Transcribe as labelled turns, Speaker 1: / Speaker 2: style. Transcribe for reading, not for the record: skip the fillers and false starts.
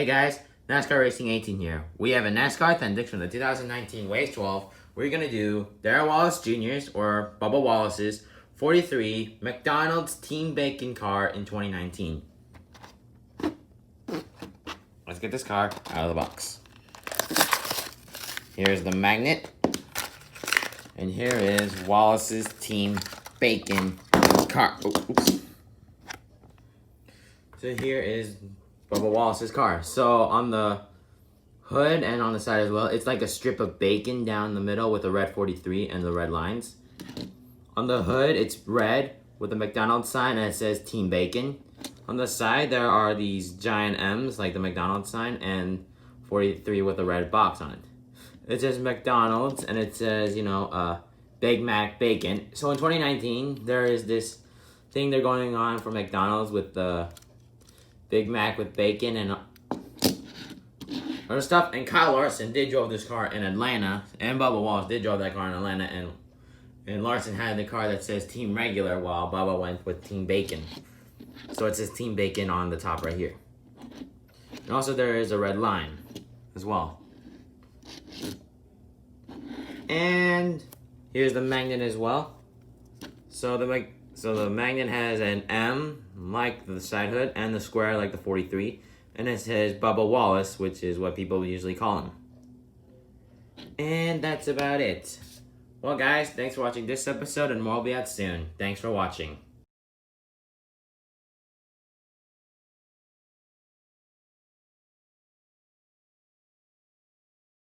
Speaker 1: Hey guys, NASCAR Racing 18 here. We have a NASCAR Authentics from the 2019 Wave 12. We're going to do Darrell Wallace Jr.'s or Bubba Wallace's 43 McDonald's Team Bacon car in 2019. Let's get this car out of the box. Here's the magnet. And here is Wallace's Team Bacon car. Oops. So here is Bubba Wallace's car. So on the hood and on the side as well, it's like a strip of bacon down the middle with the red 43 and the red lines. On the hood, it's red with a McDonald's sign and it says Team Bacon. On the side, there are these giant M's like the McDonald's sign and 43 with a red box on it. It says McDonald's and it says, Big Mac Bacon. So in 2019, there is this thing they're going on for McDonald's with the Big Mac with bacon and other stuff. And Kyle Larson did drive this car in Atlanta, and Bubba Wallace did drive that car in Atlanta, and Larson had the car that says Team Regular while Bubba went with Team Bacon. So it says Team Bacon on the top right here. And also there is a red line as well. And here's the magnet as well. So the magnet has an M like the side hood and the square like the 43. And it says Bubba Wallace, which is what people usually call him. And that's about it. Well guys, thanks for watching this episode and more will be out soon. Thanks for watching.